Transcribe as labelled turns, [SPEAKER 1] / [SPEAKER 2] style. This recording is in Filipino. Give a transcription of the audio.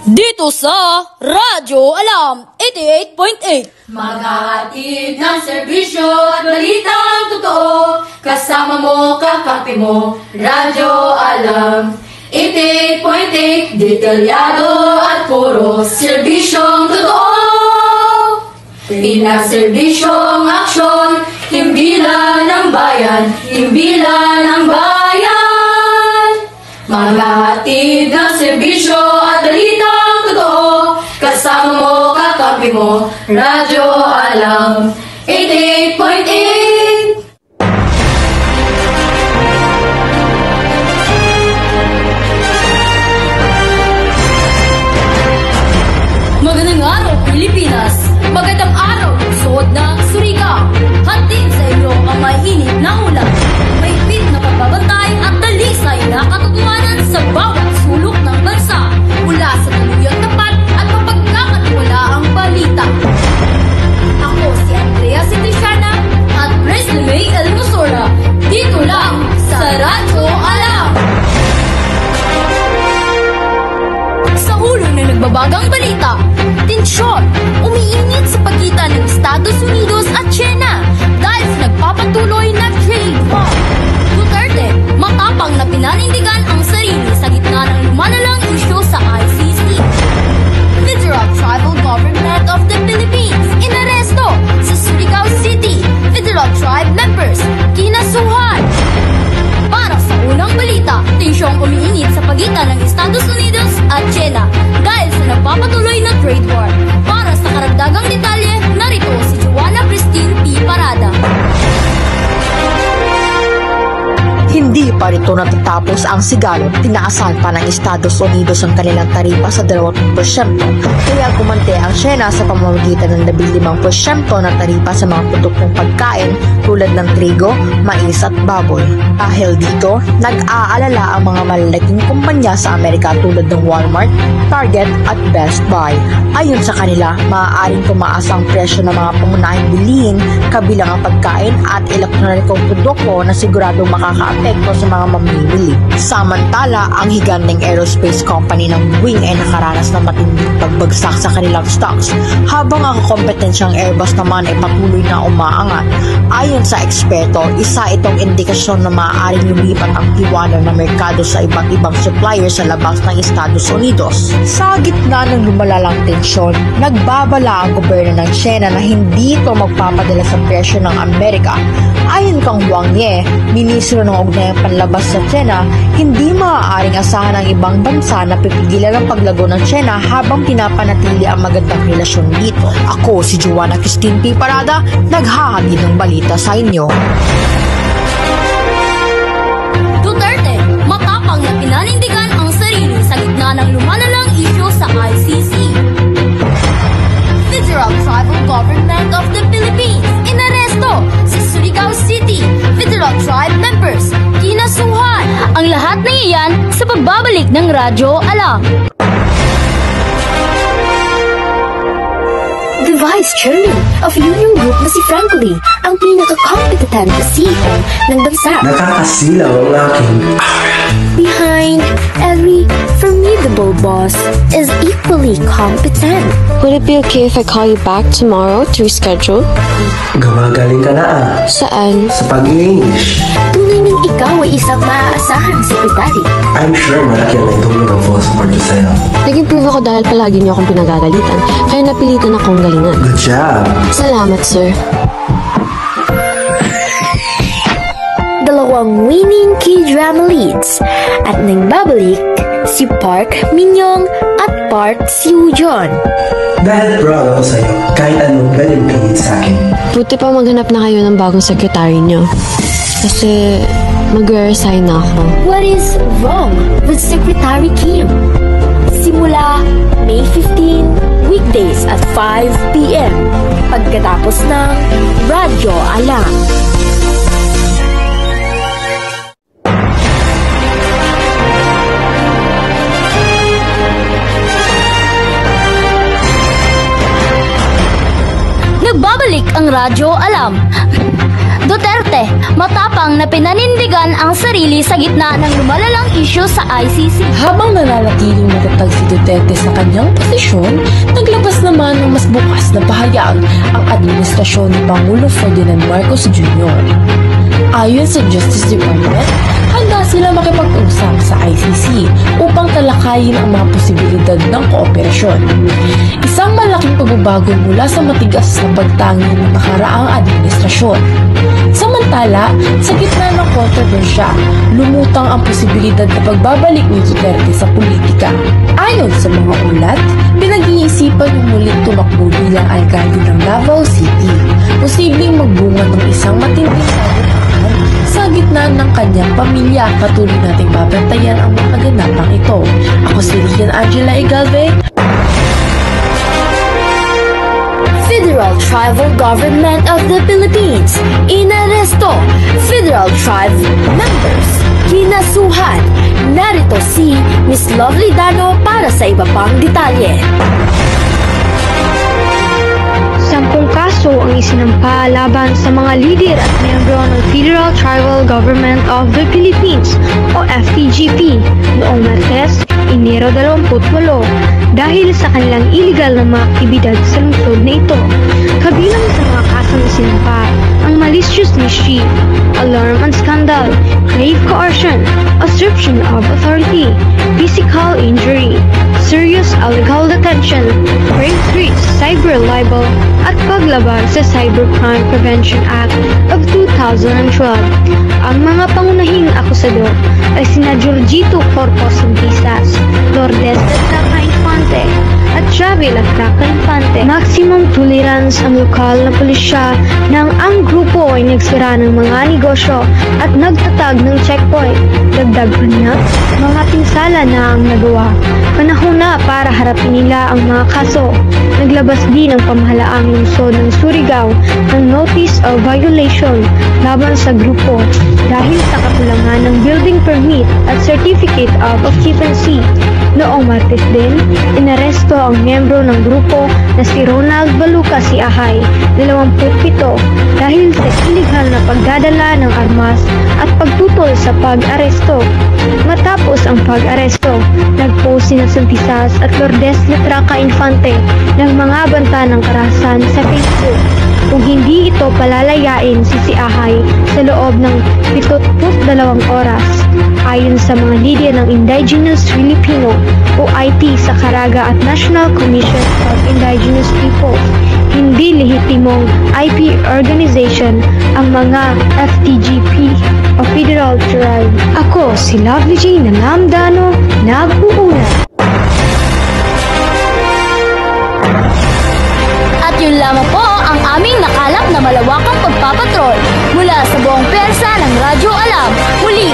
[SPEAKER 1] Dito sa Radyo Alam 88.8.
[SPEAKER 2] Maghahatid ng serbisyo at balitang totoo. Kasama mo, kakampi mo, Radyo Alam 88.8. Detalyado at puro serbisyong totoo. Pinaserbisyong aksyon, himbilan ng bayan, himbilan ng bayan. Maghahatid ng serbisyo at balitang totoo. Kasama mo, kakampi mo, Radyo Alam 88.8.
[SPEAKER 1] Magandang araw, Pilipinas! Magandang araw, suot ng Surigao! Hatid sa inyo ang mainit na ulan, mahigpit na pagbabantay at dalisay na katotohanan sa bawat sulok ng bansa mula sa taluyang tapat at mapagkakatiwalaang balita. Ako si Andrea Citriciana at Presley May Elmosora, dito lang sa Radyo Alam! Sa ulo na nagbabagang balita, tensyon, umiinit sa pagitan ng Estados Unidos at China dahil sa nagpapatuloy na trade war. Duterte, matapang na pinanindigan ang sarili sa gitna ng lumalalang isyu sa ICC. Federal Tribal Government of the Philippines, inaresto sa Surigao City. Federal Tribe members, kinasuhan. Para sa unang balita, tensyong umiinit sa pagitan ng Estados Unidos at China dahil sa nagpapatuloy na trade war. Para sa karagdagang detalye, narito si Joanna Christine P. Parada.
[SPEAKER 3] Hindi pa rito natatapos ang sigalot, tinaasan pa ng Estados Unidos ang kanilang taripa sa 20%, kaya gumante ang China sa pamamagitan ng 15% na taripa sa mga produktong pagkain tulad ng trigo, mais at baboy. Dahil dito, nag-aalala ang mga malalaking kumpanya sa Amerika tulad ng Walmart, Target at Best Buy. Ayon sa kanila, maaaring tumaas ang presyo ng mga pangunahing bilihin kabilang ang pagkain at elektronikong produkto na siguradong makakaapekto sa mga mamimili. Samantala, ang higanteng aerospace company ng Boeing ay nakaranas ng matinding pagbagsak sa kanilang stocks, habang ang kompetensyang Airbus naman ay patuloy na umaangat. Ayon sa eksperto, isa itong indikasyon na maaaring lumipat ang tiwala ng merkado sa iba't ibang supplier sa labas ng Estados Unidos. Sa gitna ng lumalalang tensyon, nagbabala ang gobyerno ng China na hindi ito magpapadala sa presyo ng Amerika. Ayon kang Wang Ye, ministro ng ugnayang panlabas sa China, hindi maaaring asahan ng ibang bansa na pipigilan ang paglago ng China habang pinapanatili ang magandang relasyon dito. Ako si Joanna Christine P. Parada, naghahatid ng balita sa inyo.
[SPEAKER 1] Duterte, matapang na pinanindigan ang sarili sa gitna ng lumalalang isyu sa ICC. Federal Tribal Government of the Philippines, inaresto sa Surigao City. Federal Tribe members, kinasuhan. Ang lahat ng iyan sa pagbabalik ng Radyo Alam.
[SPEAKER 4] The Vice Chairman of Union Group na si Franco Lee, ang pinaka-competent na CEO ng bansa.
[SPEAKER 5] Nakakasilaw ang aking
[SPEAKER 4] Behind every formidable boss is equally competent.
[SPEAKER 6] Would it be okay if I call you back tomorrow to reschedule?
[SPEAKER 5] gumagaling ka na
[SPEAKER 6] Saan?
[SPEAKER 5] sa pag-English.
[SPEAKER 4] Tunay nang ikaw ay isang maaasahang sekretary.
[SPEAKER 5] I'm sure malaki ang naitulong ng full support ko sa'yo.
[SPEAKER 6] Nag-improve ako dahil palagi niyo akong pinagagalitan, kaya napilitan akong galingan.
[SPEAKER 5] Good job!
[SPEAKER 6] Salamat, sir.
[SPEAKER 4] Dalawang winning K-drama leads at nagbabalik si Park Min-young at Park Seo-joon.
[SPEAKER 5] Dahil proud ako sa'yo, kahit anong pwedeng pingin sa'kin.
[SPEAKER 6] Buti pa maghanap na kayo ng bagong sekretary niyo. Kasi mag-resign na ako.
[SPEAKER 4] What is wrong with Secretary Kim? Simula May 15, weekdays at 5 p.m. Pagkatapos ng Radyo Alam.
[SPEAKER 1] Nagbabalik ang Radyo Alam. Duterte, matapang matapang na pinanindigan ang sarili sa gitna ng lumalalang isyu sa ICC.
[SPEAKER 7] Habang nananatiling matatag si Duterte sa kanyang posisyon, naglabas naman ng mas bukas na pahayag ang administrasyon ni Pangulo Ferdinand Marcos Jr. Ayon sa Justice Department, handa sila makipag-usap sa ICC upang talakayin ang mga posibilidad ng kooperasyon. Isang malaking pagbabago mula sa matigas na pagtangi ng nakaraang administrasyon. Samantala, sa gitna ng kontrobersya, lumutang ang posibilidad na pagbabalik ni Duterte sa politika. Ayon sa mga ulat, pinag-iisipan ng muling tumakbo bilang alkalde ng Davao City. Posibleng magbunga ng isang matinding sagutan sa gitna ng kanyang pamilya. Patuloy nating babantayan ang mga kaganapang ito. Ako si Rian Angela Igalve.
[SPEAKER 4] Federal Tribal Government of the Philippines inaresto Federal Tribe members. Kinasuhan. Narito si Miss Lovely Dano para sa iba pang detalye.
[SPEAKER 8] 10 kaso ang isinampa laban sa mga lider at miyembro ng Federal Tribal Government of the Philippines o FTGP noong Martes, Enero 28 dahil sa kanilang illegal na mga aktibidad sa lungsod na ito. Kabilang sa mga kasong isinampa ang malicious mischief, alarm and scandal, grave coercion, usurpation of authority, physical injury, serious illegal detention, grave threats, cyber libel, at paglabag sa Cybercrime Prevention Act of 2012. Ang mga pangunahing akusador ay sina Jorgito Corpus Santisas, Lourdes Latraca Infante, at Javi Latraca Infante. Maximum tolerance ang lokal na pulisya nang ang grupo ay nagsira ng mga negosyo at nagtatag ng checkpoint. Dagdag pa niya, mga pinsala na ang nagawa. Panahon na para harapin nila ang mga kaso. Naglabas din ang pamahalaang lungsod ng Surigao ng Notice of Violation laban sa grupo dahil sa kakulangan ng building permit at Certificate of Occupancy. Noong Martes din, inaresto ang miyembro ng grupo na si Ronald Baluca Siahay, 27, dahil sa illegal na pagdadala ng armas at pagtutol sa pag-aresto. Matapos ang pag-aresto, nagpost sina Santisas at Lourdes Latraca Infante ng mga banta ng karahasan sa Facebook. Kung hindi ito palalayain si Siahay sa loob ng 72 oras. Ayon sa mga lider ng Indigenous Filipino o IT sa Caraga at National Commission of Indigenous Peoples, hindi lehitimong IP organization ang mga FTGP o Federal Tribe. Ako si Lovely Jane na Lamdano, nag-uulat.
[SPEAKER 1] At yun lamang po ang aming nakalap na malawakang pagpapatrol mula sa buong pwersa ng Radyo Alam. Muli,